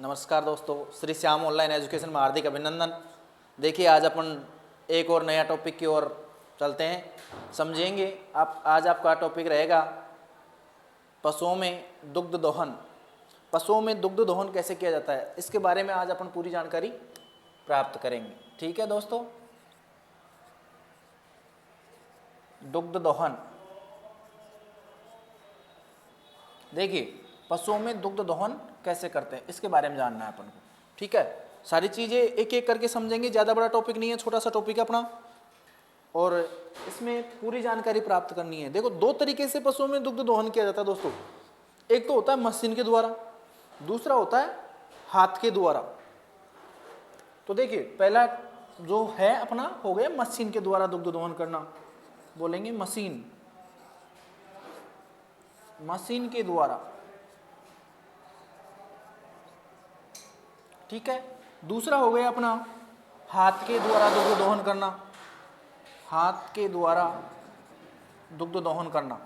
नमस्कार दोस्तों, Shri Shyam online education में हार्दिक अभिनंदन। देखिए आज अपन एक और नया टॉपिक की ओर चलते हैं, समझेंगे। आज आपका टॉपिक रहेगा पशुओं में दुग्ध दोहन। पशुओं में दुग्ध दोहन कैसे किया जाता है, इसके बारे में आज अपन पूरी जानकारी प्राप्त करेंगे। ठीक है दोस्तों, दुग्ध दोहन। देखिए पशुओं में दुग्ध दोहन कैसे करते हैं, इसके बारे में जानना है अपन को। ठीक है, सारी चीज़ें एक एक करके समझेंगे। ज़्यादा बड़ा टॉपिक नहीं है, छोटा सा टॉपिक है अपना, और इसमें पूरी जानकारी प्राप्त करनी है। देखो दो तरीके से पशुओं में दुग्ध दोहन किया जाता है दोस्तों। एक तो होता है मशीन के द्वारा, दूसरा होता है हाथ के द्वारा। तो देखिए पहला जो है अपना हो गया मशीन के द्वारा दुग्ध दोहन करना, बोलेंगे मशीन, मशीन के द्वारा। ठीक है, दूसरा हो गया अपना हाथ के द्वारा दुग्ध दोहन करना, हाथ के द्वारा दुग्ध दोहन करना।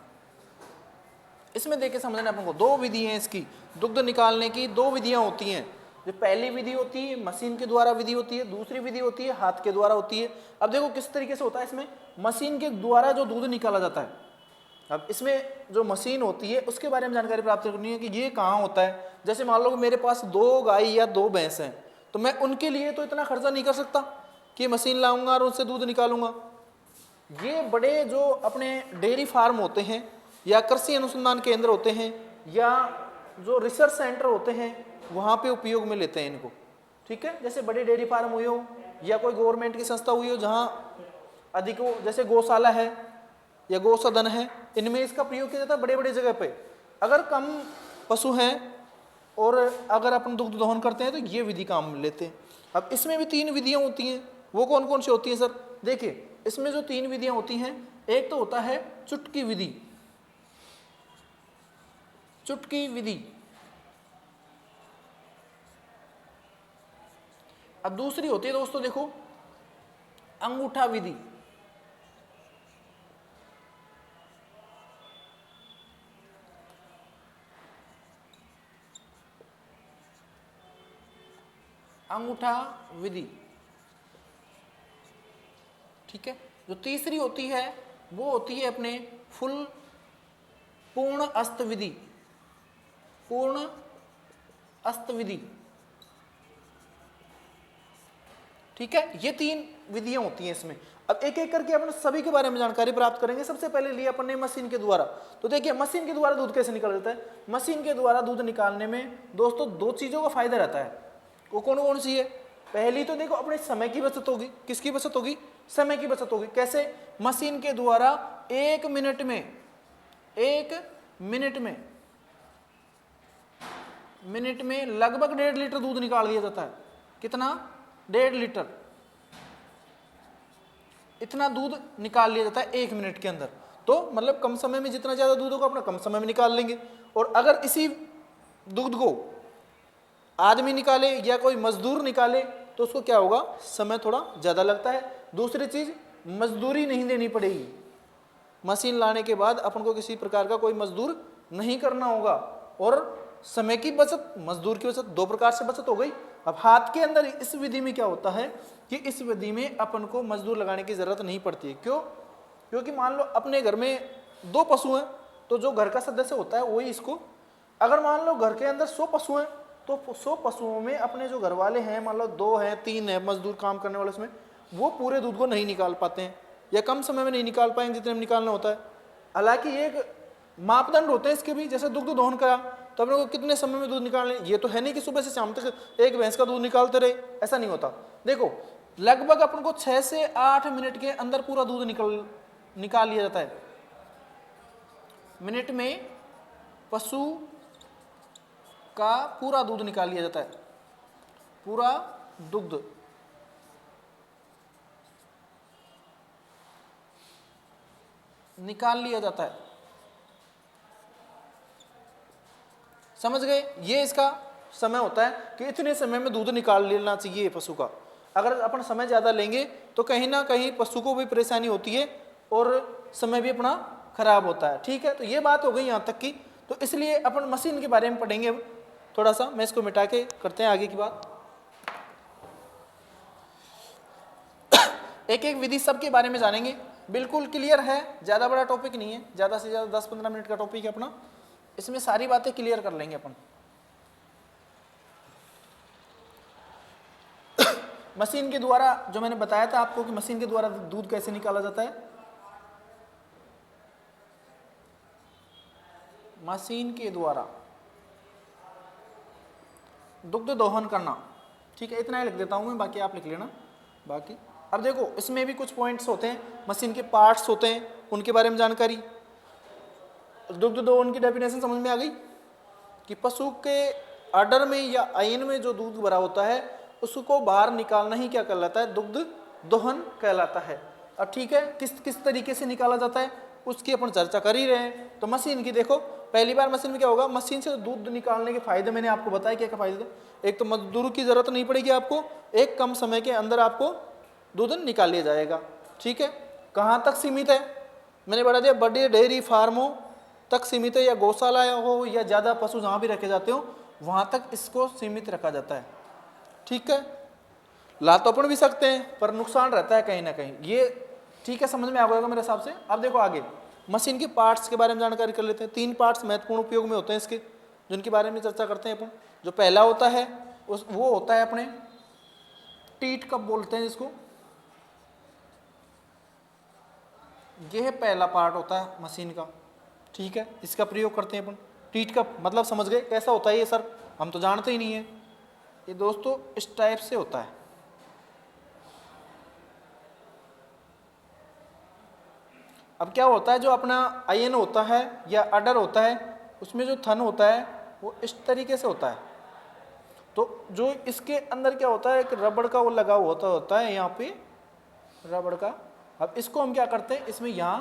इसमें देखिए समझना अपन को, दो विधि हैं इसकी, दुग्ध निकालने की दो विधियां होती हैं। जो पहली विधि होती है मशीन के द्वारा विधि होती है, दूसरी विधि होती है हाथ के द्वारा होती है। अब देखो किस तरीके से होता है। इसमें मशीन के द्वारा जो दूध निकाला जाता है, अब इसमें जो मशीन होती है उसके बारे में जानकारी प्राप्त करनी है कि ये कहाँ होता है। जैसे मान लो कि मेरे पास दो गाय या दो भैंस हैं, तो मैं उनके लिए तो इतना खर्चा नहीं कर सकता कि मशीन लाऊंगा और उससे दूध निकालूंगा। ये बड़े जो अपने डेयरी फार्म होते हैं या कृषि अनुसंधान केंद्र होते हैं या जो रिसर्च सेंटर होते हैं, वहाँ पे उपयोग में लेते हैं इनको। ठीक है, जैसे बड़े डेयरी फार्म हुए हो या कोई गवर्नमेंट की संस्था हुई हो जहाँ अधिक हो, जैसे गौशाला है या गौ सदन है, इनमें इसका प्रयोग किया जाता है बड़े बड़े जगह पे। अगर कम पशु हैं और अगर अपन दुग्ध दोहन करते हैं तो ये विधि काम में लेते हैं। अब इसमें भी तीन विधियां होती हैं, वो कौन कौन सी होती हैं सर? देखिए इसमें जो तीन विधियां होती हैं, एक तो होता है चुटकी विधि, चुटकी विधि। अब दूसरी होती है दोस्तों देखो अंगूठा विधि। अंगूठा विधि। ठीक है, जो तीसरी होती है वो होती है अपने पूर्ण अस्त विधि, पूर्ण अस्त विधि। ठीक है, ये तीन विधियां होती हैं इसमें। अब एक एक करके अपन सभी के बारे में जानकारी प्राप्त करेंगे। सबसे पहले लिया अपन ने मशीन के द्वारा। तो देखिए मशीन के द्वारा दूध कैसे निकल जाता है। मशीन के द्वारा दूध निकालने में दोस्तों दो चीजों का फायदा रहता है। वो कौन कौन सी है? पहली तो देखो अपने समय की बचत होगी। किसकी बचत होगी? समय की बचत होगी। कैसे? मशीन के द्वारा एक मिनट में लगभग 1.5 लीटर दूध निकाल दिया जाता है। कितना? 1.5 लीटर। इतना दूध निकाल लिया जाता है 1 मिनट के अंदर। तो मतलब कम समय में जितना ज्यादा दूध होगा अपना कम समय में निकाल लेंगे। और अगर इसी दूध को आदमी निकाले या कोई मजदूर निकाले तो उसको क्या होगा? समय थोड़ा ज्यादा लगता है। दूसरी चीज मजदूरी नहीं देनी पड़ेगी। मशीन लाने के बाद अपन को किसी प्रकार का कोई मजदूर नहीं करना होगा। और समय की बचत, मजदूर की बचत, दो प्रकार से बचत हो गई। अब हाथ के अंदर इस विधि में क्या होता है कि इस विधि में अपन को मजदूर लगाने की जरूरत नहीं पड़ती है। क्यों? क्योंकि मान लो अपने घर में 2 पशु हैं, तो जो घर का सदस्य होता है वही इसको, अगर मान लो घर के अंदर 100 पशु हैं तो 100 पशुओं में अपने जो घर वाले हैं, मान लो 2 हैं 3 हैं मजदूर काम करने वाले, उसमें वो पूरे दूध को नहीं निकाल पाते हैं या कम समय में नहीं निकाल पाएंगे जितने में निकालना होता है। हालांकि एक मापदंड होते हैं इसके भी। जैसे दुग्ध दोहन करा तो अपने को कितने समय में दूध निकालने, ये तो है नहीं कि सुबह से शाम तक एक भैंस का दूध निकालते रहे, ऐसा नहीं होता। देखो लगभग अपन को 6 से 8 मिनट के अंदर पूरा दूध निकाल लिया जाता है। मिनट में पशु का पूरा दूध निकाल लिया जाता है, पूरा दुग्ध। निकाल लिया जाता है। समझ गए? ये इसका समय होता है कि इतने समय में दूध निकाल लेना चाहिए पशु का। अगर अपन समय ज़्यादा लेंगे तो कहीं ना कहीं पशु को भी परेशानी होती है और समय भी अपना खराब होता है। ठीक है, तो ये बात हो गई यहाँ तक की। तो इसलिए अपन मशीन के बारे में पढ़ेंगे अब। थोड़ा सा मैं इसको मिटा के करते हैं आगे की बात। एक एक विधि सब के बारे में जानेंगे, बिल्कुल क्लियर है, ज़्यादा बड़ा टॉपिक नहीं है, ज़्यादा से ज़्यादा 10-15 मिनट का टॉपिक है अपना, इसमें सारी बातें क्लियर कर लेंगे अपन। मशीन के द्वारा जो मैंने बताया था आपको कि मशीन के द्वारा दूध कैसे निकाला जाता है, मशीन के द्वारा दुग्ध दोहन करना, ठीक है, इतना ही लिख देता हूं मैं, बाकी आप लिख लेना। बाकी अब देखो इसमें भी कुछ पॉइंट्स होते हैं, मशीन के पार्ट्स होते हैं, उनके बारे में जानकारी। दुग्ध दोहन की डेफिनेशन समझ में आ गई कि पशु के आर्डर में या आयन में जो दूध भरा होता है उसको बाहर निकालना ही क्या कहलाता है, दुग्ध दोहन कहलाता है। अब ठीक है, किस किस तरीके से निकाला जाता है उसकी अपन चर्चा कर ही रहे हैं। तो मशीन की देखो, पहली बार मशीन में क्या होगा, मशीन से दूध निकालने के फायदे मैंने आपको बताया, क्या क्या फायदे थे। एक तो मजदूर की जरूरत नहीं पड़ेगी आपको, एक कम समय के अंदर आपको दूध निकाल लिया जाएगा। ठीक है, कहाँ तक सीमित है मैंने बता दिया, बड़े डेयरी फार्मों तक सीमित है, या गौशाला हो या ज़्यादा पशु जहाँ भी रखे जाते हो वहाँ तक इसको सीमित रखा जाता है। ठीक है, ला तो अपन भी सकते हैं पर नुकसान रहता है कहीं ना कहीं, ये ठीक है, समझ में आ गया मेरे हिसाब से। अब देखो आगे मशीन के पार्ट्स के बारे में जानकारी कर लेते हैं। 3 पार्ट्स महत्वपूर्ण उपयोग में होते हैं इसके, जिनके बारे में चर्चा करते हैं अपन। जो पहला होता है वो होता है अपने टीट कप बोलते हैं जिसको, यह पहला पार्ट होता है मशीन का। ठीक है, इसका प्रयोग करते हैं अपन। टीट कप मतलब समझ गए कैसा होता है ये सर, हम तो जानते ही नहीं है। ये दोस्तों इस टाइप से होता है, अब क्या होता है जो अपना आयन होता है या अडर होता है उसमें जो थन होता है वो इस तरीके से होता है। तो जो इसके अंदर क्या होता है, एक रबड़ का वो लगा हुआ होता है यहाँ पे रबड़ का। अब इसको हम क्या करते हैं, इसमें यहाँ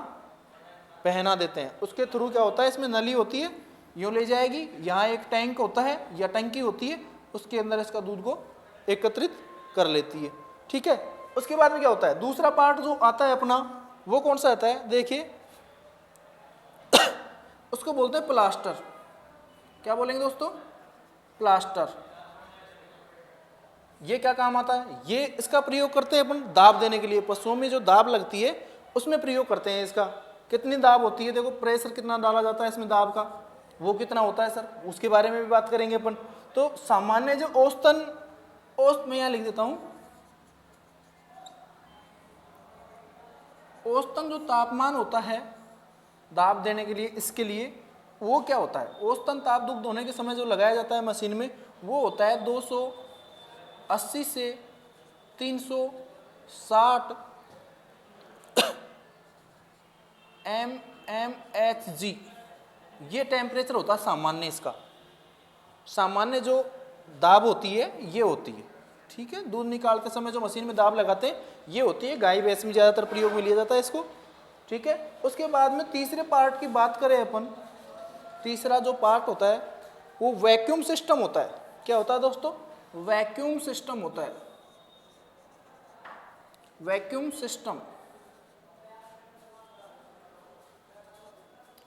पहना देते हैं, उसके थ्रू क्या होता है, इसमें नली होती है, यूँ ले जाएगी, यहाँ एक टैंक होता है या टंकी होती है, उसके अंदर इसका दूध को एकत्रित कर लेती है। ठीक है, उसके बाद में क्या होता है, दूसरा पार्ट जो आता है अपना वो कौन सा आता है, देखिए उसको बोलते हैं प्लास्टर। क्या बोलेंगे दोस्तों, प्लास्टर। ये क्या काम आता है, ये इसका प्रयोग करते हैं अपन दाब देने के लिए, पशुओं में जो दाब लगती है उसमें प्रयोग करते हैं इसका। कितनी दाब होती है, देखो प्रेशर कितना डाला जाता है इसमें दाब का, वो कितना होता है सर, उसके बारे में भी बात करेंगे अपन। तो सामान्य जो औसत मैं यहाँ लिख देता हूँ, औसतन जो तापमान होता है दाब देने के लिए, इसके लिए वो क्या होता है, औसतन ताप दुग्ध होने के समय जो लगाया जाता है मशीन में वो होता है 280 से 360 mmHg, ये टेम्परेचर होता है सामान्य इसका। सामान्य जो दाब होती है ये होती है। ठीक है, दूध निकालते समय जो मशीन में दाब लगाते हैं ये होती है, गाय भैंस में ज़्यादातर प्रयोग में लिया जाता है इसको। ठीक है, उसके बाद में तीसरे पार्ट की बात करें अपन, तीसरा जो पार्ट होता है वो वैक्यूम सिस्टम होता है। क्या होता है दोस्तों, वैक्यूम सिस्टम होता है, वैक्यूम सिस्टम।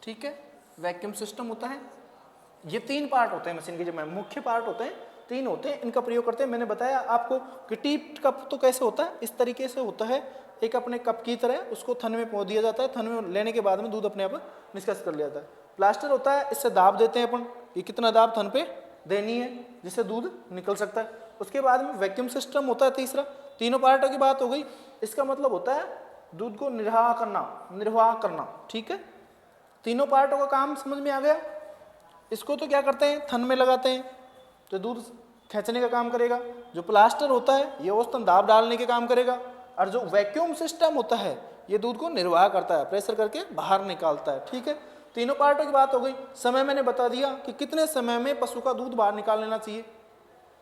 ठीक है, वैक्यूम सिस्टम होता है। ये 3 पार्ट होते हैं मशीन के, जो मुख्य पार्ट होते हैं 3 होते हैं, इनका प्रयोग करते हैं। मैंने बताया आपको कि टीट कप तो कैसे होता है, इस तरीके से होता है, एक अपने कप की तरह, उसको थन में पहुँच दिया जाता है, थन में लेने के बाद में दूध अपने आप निष्कासित कर लिया जाता है। प्लास्टर होता है, इससे दाब देते हैं अपन कि कितना दाब थन पे देनी है जिससे दूध निकल सकता है। उसके बाद में वैक्यूम सिस्टम होता है तीसरा। तीनों पार्टों की बात हो गई, इसका मतलब होता है दूध को निर्वाह करना। ठीक है, तीनों पार्टों का काम समझ में आ गया। इसको तो क्या करते हैं, थन में लगाते हैं तो दूध खींचने का काम करेगा। जो प्लास्टर होता है ये औसतन दाब डालने के काम करेगा, और जो वैक्यूम सिस्टम होता है ये दूध को निर्वाह करता है, प्रेशर करके बाहर निकालता है। ठीक है, तीनों पार्टों की बात हो गई। समय मैंने बता दिया कि कितने समय में पशु का दूध बाहर निकाल लेना चाहिए।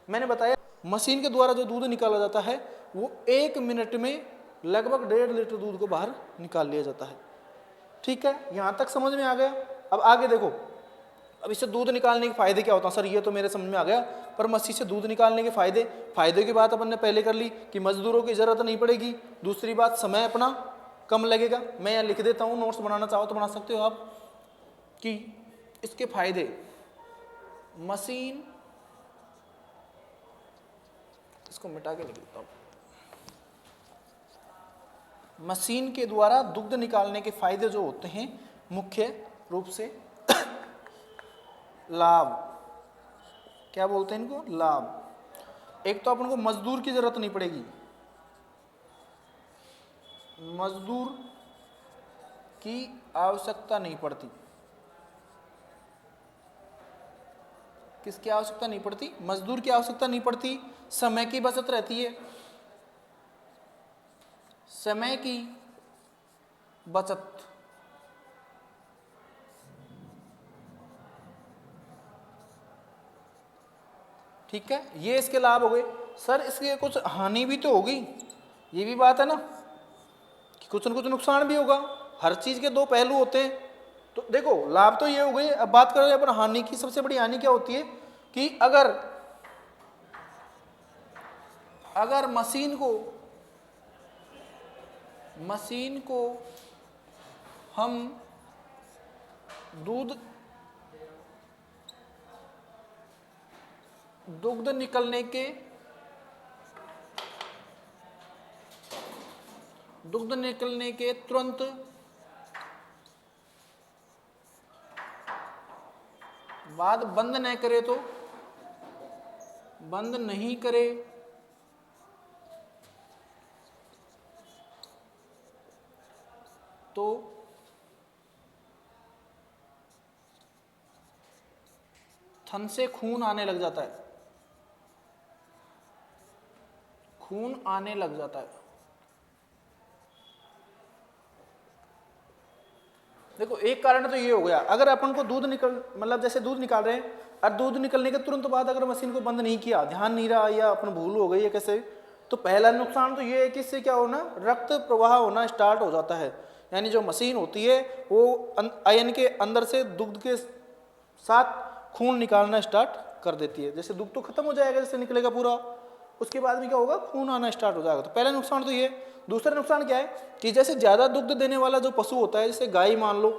मैंने बताया मशीन के द्वारा जो दूध निकाला जाता है वो 1 मिनट में लगभग 1.5 लीटर दूध को बाहर निकाल लिया जाता है। ठीक है, यहाँ तक समझ में आ गया। अब आगे देखो, अब इससे दूध निकालने के फायदे क्या होता है सर, ये तो मेरे समझ में आ गया, पर मशीन से दूध निकालने के फायदे की बात अपन ने पहले कर ली कि मजदूरों की जरूरत नहीं पड़ेगी। दूसरी बात, समय अपना कम लगेगा। मैं यहाँ लिख देता हूँ, नोट्स बनाना चाहो तो बना सकते हो आप, कि इसके फायदे, मशीन इसको मिटा के लिख देता हूँ। मशीन के द्वारा दुग्ध निकालने के फायदे जो होते हैं मुख्य रूप से लाभ, क्या बोलते हैं इनको, लाभ। एक तो अपन को मजदूर की जरूरत नहीं पड़ेगी, मजदूर की आवश्यकता नहीं पड़ती। किसकी आवश्यकता नहीं पड़ती, मजदूर की आवश्यकता नहीं पड़ती। समय की बचत रहती है, समय की बचत। ठीक है, ये इसके लाभ हो गए। सर इसके कुछ हानि भी तो होगी, ये भी बात है ना कि कुछ न कुछ नुकसान भी होगा। हर चीज के दो पहलू होते हैं। तो देखो लाभ तो ये हो गए, अब बात करें अपन हानि की। सबसे बड़ी हानि क्या होती है कि अगर मशीन को हम दुग्ध निकलने के तुरंत बाद बंद नहीं करे तो थन से खून आने लग जाता है, देखो एक कारण तो ये हो गया, अगर अपन को मतलब जैसे दूध निकाल रहे हैं और दूध निकलने के तुरंत बाद अगर मशीन को बंद नहीं किया, ध्यान नहीं रहा या अपन भूल हो गई या कैसे, तो पहला नुकसान तो ये है कि इससे क्या होना, रक्त प्रवाह होना स्टार्ट हो जाता है। यानी जो मशीन होती है वो आयन के अंदर से दुग्ध के साथ खून निकालना स्टार्ट कर देती है। जैसे दुग्ध तो खत्म हो जाएगा, जैसे निकलेगा पूरा, उसके बाद में क्या होगा, खून आना स्टार्ट हो जाएगा। तो पहला नुकसान तो ये। दूसरा नुकसान क्या है कि जैसे ज़्यादा दुग्ध देने वाला जो पशु होता है, जैसे गाय मान लो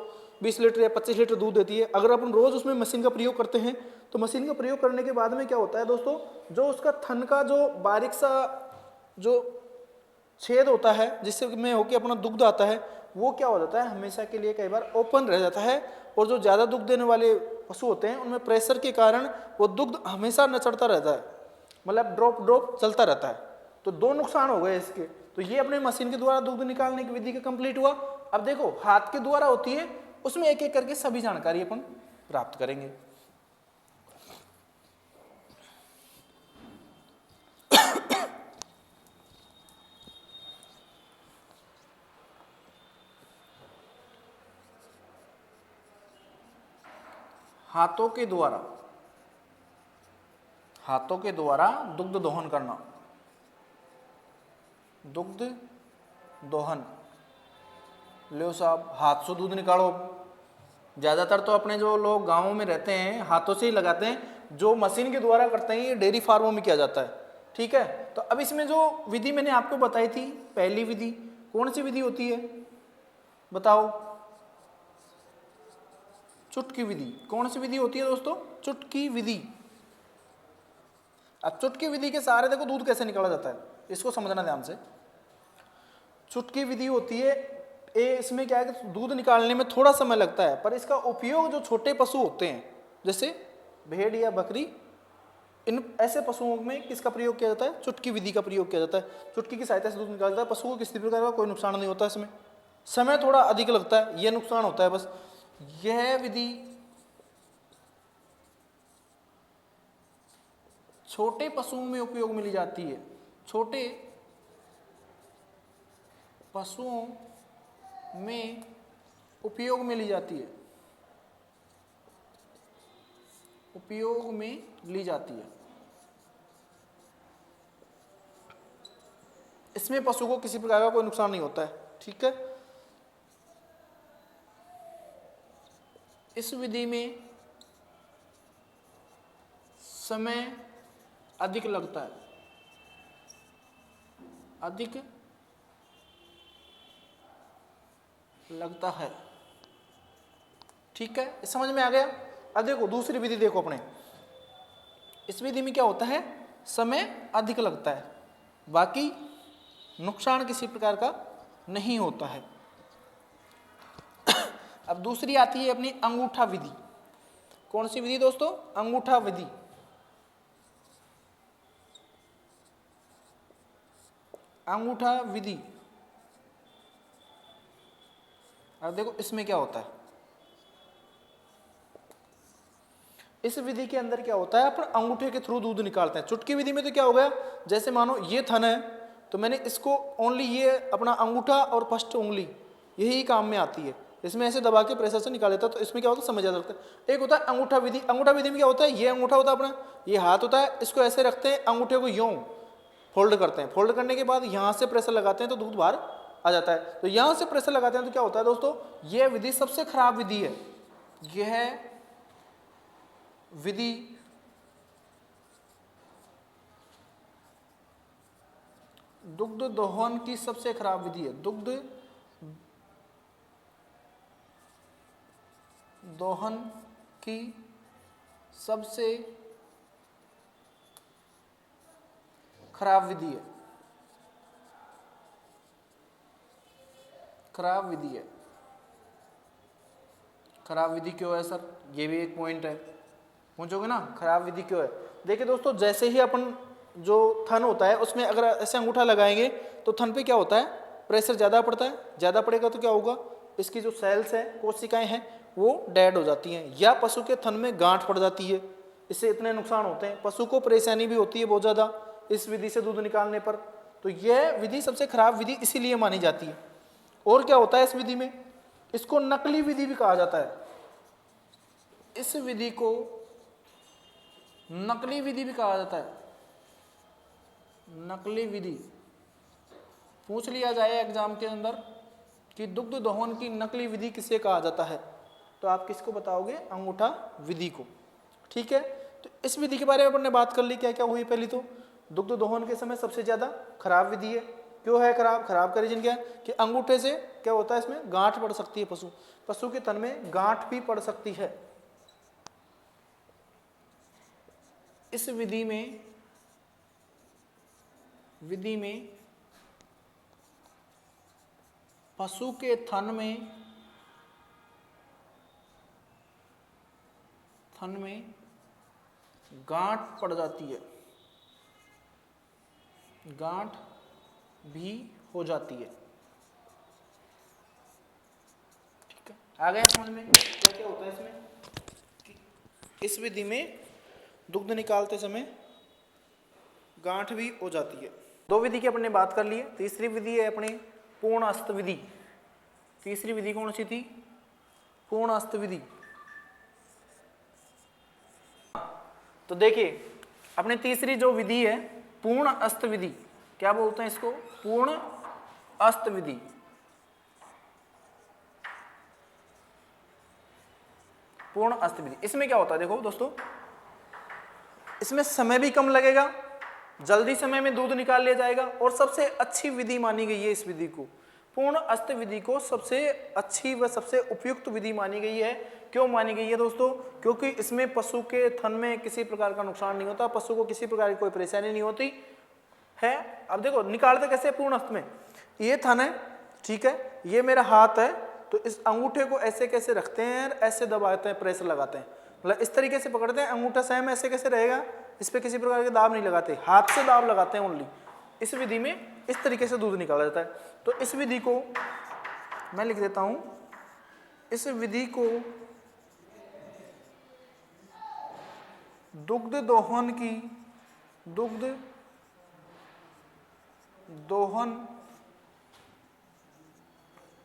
20 लीटर या 25 लीटर दूध देती है, अगर अपन रोज़ उसमें मशीन का प्रयोग करते हैं तो मशीन का प्रयोग करने के बाद में क्या होता है दोस्तों, जो उसका थन का जो बारीक सा जो छेद होता है जिससे में होके अपना दुग्ध आता है, वो क्या हो जाता है, हमेशा के लिए कई बार ओपन रह जाता है। और जो ज़्यादा दुग्ध देने वाले पशु होते हैं उनमें प्रेशर के कारण वो दुग्ध हमेशा नचड़ता रहता है, मतलब ड्रॉप चलता रहता है। तो दो नुकसान हो गए इसके। तो ये अपने मशीन के द्वारा दुग्ध निकालने की विधि का कंप्लीट हुआ। अब देखो हाथ के द्वारा होती है, उसमें एक एक करके सभी जानकारी अपन प्राप्त करेंगे। हाथों के द्वारा दुग्ध दोहन करना, दुग्ध दोहन। लो साहब हाथ से दूध निकालो। ज़्यादातर तो अपने जो लोग गांवों में रहते हैं हाथों से ही लगाते हैं, जो मशीन के द्वारा करते हैं ये डेयरी फार्मों में किया जाता है। ठीक है, तो अब इसमें जो विधि मैंने आपको बताई थी, पहली विधि कौन सी विधि होती है बताओ, चुटकी विधि। कौन सी विधि होती है दोस्तों, चुटकी विधि। अब चुटकी विधि के सहारे देखो दूध कैसे निकाला जाता है, इसको समझना ध्यान से। चुटकी विधि होती है, इसमें क्या है कि दूध निकालने में थोड़ा समय लगता है, पर इसका उपयोग जो छोटे पशु होते हैं जैसे भेड़ या बकरी, इन ऐसे पशुओं में किसका प्रयोग किया जाता है, चुटकी विधि का प्रयोग किया जाता है। चुटकी की सहायता से दूध निकाला जाता है, पशुओं को किसी प्रकार का कोई नुकसान नहीं होता, इसमें समय थोड़ा अधिक लगता है, यह नुकसान होता है बस। यह विधि छोटे पशुओं में उपयोग में ली जाती है, छोटे पशुओं में उपयोग में ली जाती है, उपयोग में ली जाती है। इसमें पशु को किसी प्रकार का कोई नुकसान नहीं होता है। ठीक है, इस विधि में समय अधिक लगता है, अधिक लगता है। ठीक है, समझ में आ गया। अब देखो दूसरी विधि देखो अपने, इस विधि में क्या होता है, समय अधिक लगता है, बाकी नुकसान किसी प्रकार का नहीं होता है। अब दूसरी आती है अपनी अंगूठा विधि। कौन सी विधि दोस्तों? अंगूठा विधि। अंगूठा विधि। अब देखो इसमें क्या होता है। इस विधि के अंदर क्या होता है, अपन अंगूठे के थ्रू दूध निकालते हैं। चुटकी विधि में तो क्या हो गया, जैसे मानो ये थन है तो मैंने इसको ओनली ये अपना अंगूठा और फर्स्ट उंगली यही काम में आती है, इसमें ऐसे दबा के प्रेशर से निकाल देता है। तो इसमें क्या होता है, समझ आ सकता है। एक होता है अंगूठा विधि। अंगूठा विधि में क्या होता है, ये अंगूठा होता है अपना, ये हाथ होता है, इसको ऐसे रखते हैं, अंगूठे को यूं फोल्ड करते हैं। फोल्ड करने के बाद यहाँ से प्रेशर लगाते हैं तो दूध बाहर आ जाता है। तो यहाँ से प्रेशर लगाते हैं तो क्या होता है दोस्तों, यह विधि सबसे खराब विधि है। यह विधि दुग्ध दोहन की सबसे खराब विधि है। दुग्ध दोहन की सबसे खराब विधि है। खराब विधि है। खराब विधि क्यों है सर, ये भी एक पॉइंट है, पूछोगे ना खराब विधि क्यों है। देखिए दोस्तों, जैसे ही अपन जो थन होता है उसमें अगर ऐसे अंगूठा लगाएंगे तो थन पे क्या होता है, प्रेशर ज़्यादा पड़ता है। ज़्यादा पड़ेगा तो क्या होगा, इसकी जो सेल्स है, कोशिकाएं हैं, वो डेड हो जाती हैं, या पशु के थन में गांठ पड़ जाती है। इससे इतने नुकसान होते हैं, पशु को परेशानी भी होती है बहुत ज़्यादा इस विधि से दूध निकालने पर। तो यह विधि सबसे खराब विधि इसीलिए मानी जाती है। और क्या होता है इस विधि में, इसको नकली विधि भी कहा जाता है। इस विधि को नकली विधि भी कहा जाता है। नकली विधि पूछ लिया जाए एग्जाम के अंदर कि दुग्ध दोहन की नकली विधि किसे कहा जाता है, तो आप किसको बताओगे, अंगूठा विधि को। ठीक है, तो इस विधि के बारे में अपने बात कर ली। क्या क्या हुई, पहली तो दुग्ध दोहन के समय सबसे ज्यादा खराब विधि है। क्यों है खराब, खराब का रीजन क्या है कि अंगूठे से क्या होता है, इसमें गांठ पड़ सकती है, पशु के तन में गांठ भी पड़ सकती है। इस विधि में पशु के थन में गांठ पड़ जाती है, गांठ भी हो जाती है। ठीक है, आ गया समझ में क्या क्या होता है इसमें। इस विधि में दुग्ध निकालते समय गांठ भी हो जाती है। दो विधि की अपने बात कर ली है। तीसरी विधि है अपने पूर्ण अस्त विधि। तीसरी विधि कौन सी थी, पूर्ण अस्त विधि। तो देखिए अपनी तीसरी जो विधि है पूर्ण अस्त विधि, क्या बोलते हैं इसको, पूर्ण अस्त विधि। पूर्ण अस्त विधि, इसमें क्या होता है, देखो दोस्तों, इसमें समय भी कम लगेगा, जल्दी समय में दूध निकाल लिया जाएगा, और सबसे अच्छी विधि मानी गई है इस विधि को। पूर्ण अस्त विधि को सबसे अच्छी व सबसे उपयुक्त विधि मानी गई है। क्यों मानी गई है दोस्तों, क्योंकि इसमें पशु के थन में किसी प्रकार का नुकसान नहीं होता, पशु को किसी प्रकार की कोई परेशानी नहीं होती है। अब देखो निकालते कैसे पूर्ण अस्त में, ये थन है, ठीक है, ये मेरा हाथ है, तो इस अंगूठे को ऐसे कैसे रखते हैं, ऐसे दबाते हैं, प्रेशर लगाते हैं, मतलब इस तरीके से पकड़ते हैं। अंगूठा सेम ऐसे कैसे रहेगा, इस पे किसी प्रकार के दाब नहीं लगाते, हाथ से दाब लगाते हैं ओनली। इस विधि में इस तरीके से दूध निकाला जाता है। तो इस विधि को मैं लिख देता हूं, इस विधि को दुग्ध दोहन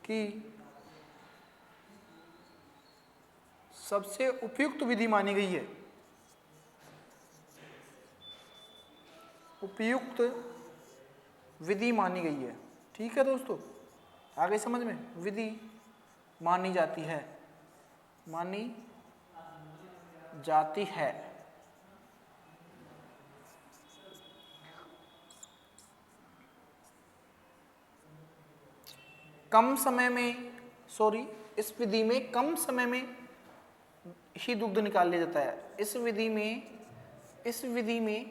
की सबसे उपयुक्त विधि मानी गई है। उपयुक्त विधि मानी गई है। ठीक है दोस्तों, आगे समझ में, विधि मानी जाती है, मानी जाती है। कम समय में, सॉरी, इस विधि में कम समय में ही दुग्ध निकाल लिया जाता है। इस विधि में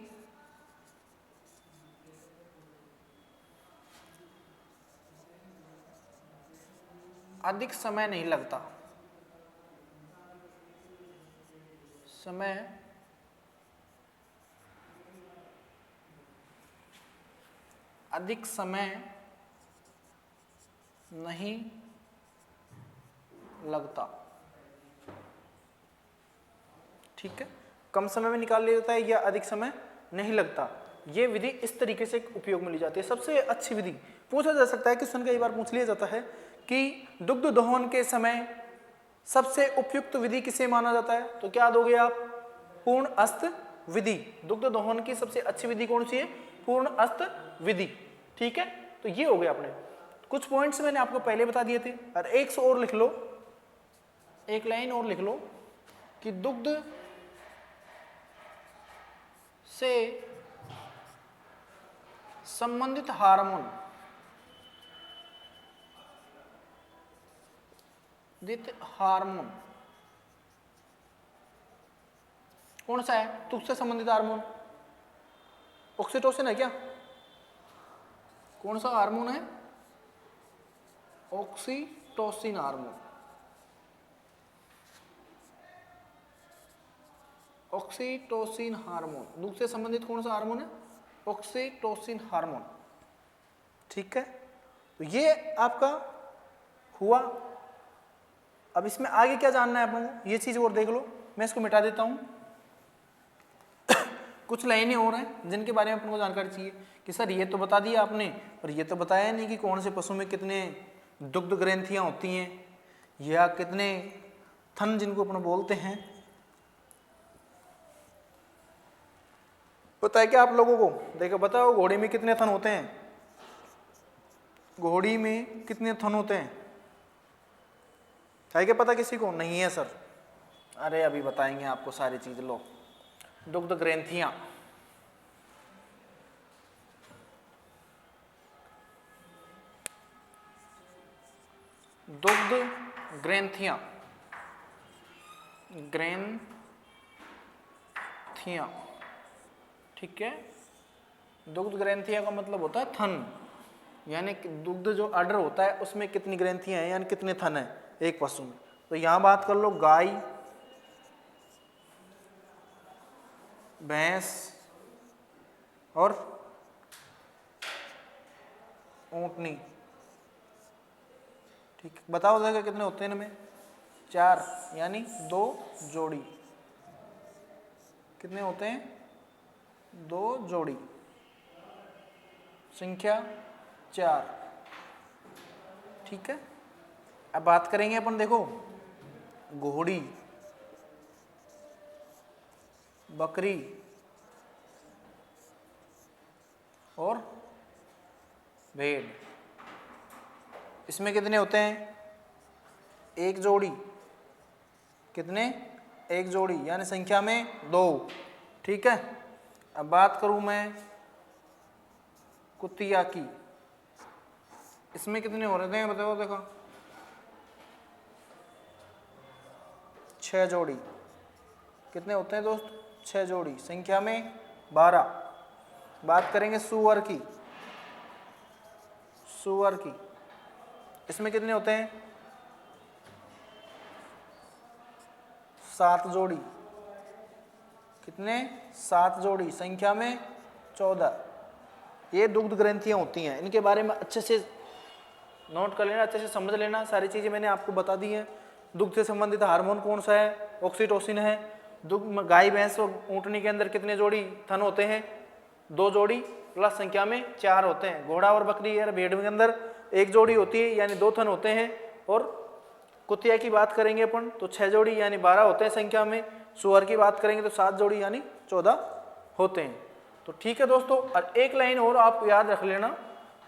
अधिक समय नहीं लगता, समय अधिक समय नहीं लगता। ठीक है, कम समय में निकाल लिया जाता है या अधिक समय नहीं लगता। ये विधि इस तरीके से उपयोग में ली जाती है। सबसे अच्छी विधि पूछा जा सकता है, क्वेश्चन कई बार पूछ लिया जाता है कि दुग्ध दोहन के समय सबसे उपयुक्त विधि किसे माना जाता है, तो क्या दोगे आप? पूर्ण अस्त विधि। दुग्ध दोहन की सबसे अच्छी विधि कौन सी है? पूर्ण अस्त विधि। ठीक है, तो ये हो गया। अपने कुछ पॉइंट्स मैंने आपको पहले बता दिए थे, और एक और लिख लो, एक लाइन और लिख लो कि दुग्ध से संबंधित हार्मोन कौन सा है? दुग्ध से संबंधित हार्मोन ऑक्सीटोसिन है क्या? कौन सा हार्मोन है? Oxytocin hormone. ऑक्सीटोसिन हार्मोन दुग्ध से संबंधित कौन सा हार्मोन है? Oxytocin hormone. ठीक है, तो ये आपका हुआ। अब इसमें आगे क्या जानना है अपन को, ये चीज और देख लो। मैं इसको मिटा देता हूं। कुछ लाइनें और हैं जिनके बारे में अपन को जानकारी चाहिए कि सर ये तो बता दिया आपने, पर ये तो बताया नहीं कि कौन से पशु में कितने दुग्ध ग्रंथियां होती हैं या कितने थन जिनको अपन बोलते हैं। पता है क्या आप लोगों को? देखो बताओ, घोड़े में कितने थन होते हैं? घोड़ी में कितने थन होते हैं? है क्या पता किसी को? नहीं है सर। अरे अभी बताएंगे आपको सारी चीज। लो, दुग्ध ग्रंथियां, दुग्ध ग्रंथियां, ग्रंथियां। ठीक है, दुग्ध ग्रंथियां का मतलब होता है थन, यानी कि दुग्ध जो आर्डर होता है उसमें कितनी ग्रंथियां हैं, यानी कितने थन हैं एक पशु में। तो यहां बात कर लो, गाय, भैंस और ऊंटनी। ठीक, बताओ जरा कितने होते हैं इनमें? 4, यानी 2 जोड़ी। कितने होते हैं? 2 जोड़ी, संख्या 4। ठीक है, अब बात करेंगे अपन, देखो, घोड़ी, बकरी और भेड़। इसमें कितने होते हैं? 1 जोड़ी। कितने? 1 जोड़ी, यानी संख्या में 2। ठीक है, अब बात करूं मैं कुतिया की। इसमें कितने हो रहे हैं बताओ? देखो, 6 जोड़ी। कितने होते हैं दोस्त? 6 जोड़ी, संख्या में 12। बात करेंगे सुअर की। सुअर की, इसमें कितने होते हैं? 7 जोड़ी। कितने? 7 जोड़ी, संख्या में 14। ये दुग्ध ग्रंथियां होती हैं, इनके बारे में अच्छे से नोट कर लेना, अच्छे से समझ लेना। सारी चीजें मैंने आपको बता दी हैं। दुग्ध से संबंधित हार्मोन कौन सा है? ऑक्सीटोसिन है। दुग्ध, गाय, भैंस और ऊंटनी के अंदर कितने जोड़ी थन होते हैं? 2 जोड़ी, प्लस संख्या में 4 होते हैं। घोड़ा और बकरी या भेड़ के अंदर 1 जोड़ी होती है, यानी 2 थन होते हैं। और कुतिया की बात करेंगे अपन तो 6 जोड़ी, यानी 12 होते हैं संख्या में। सुअर की बात करेंगे तो 7 जोड़ी, यानी 14 होते हैं। तो ठीक है दोस्तों, और एक लाइन और आप याद रख लेना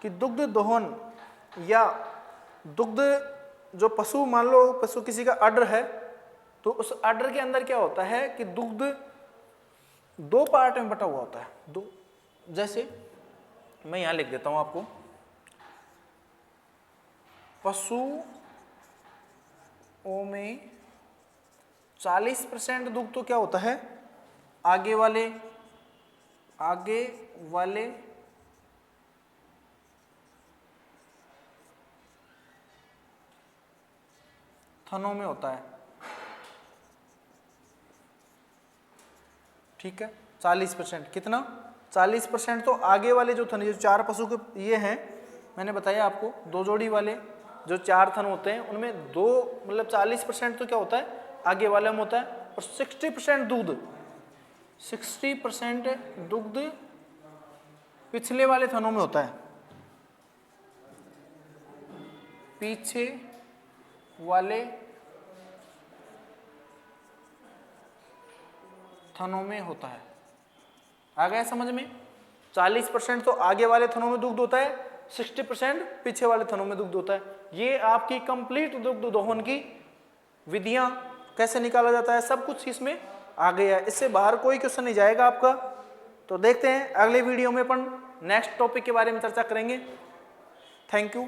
कि दुग्ध दोहन या दुग्ध, जो पशु, मान लो पशु किसी का आर्डर है, तो उस आर्डर के अंदर क्या होता है कि दुग्ध 2 पार्ट में बटा हुआ होता है। दो, जैसे मैं यहां लिख देता हूं आपको, पशुओं में 40% दुग्ध तो क्या होता है? आगे वाले थनों में होता है, ठीक है। 40%, कितना? 40% तो आगे वाले जो थन, जो 4 पशु के ये हैं, मैंने बताया आपको 2 जोड़ी वाले जो 4 थन होते हैं उनमें 2 मतलब 40% तो क्या होता है आगे वाले में होता है, और 60% दूध, 60% दुग्ध पिछले वाले थनों में होता है, पीछे वाले थनों में होता है। आ गया समझ में? 40% तो आगे वाले थनों में दुग्ध होता है, 60% पीछे वाले थनों में दुग्ध होता है। ये आपकी कंप्लीट दुग्ध दोहन की विधियां, कैसे निकाला जाता है, सब कुछ इसमें आ गया है। इससे बाहर कोई क्वेश्चन नहीं जाएगा आपका। तो देखते हैं अगले वीडियो में अपन नेक्स्ट टॉपिक के बारे में चर्चा करेंगे। Thank you.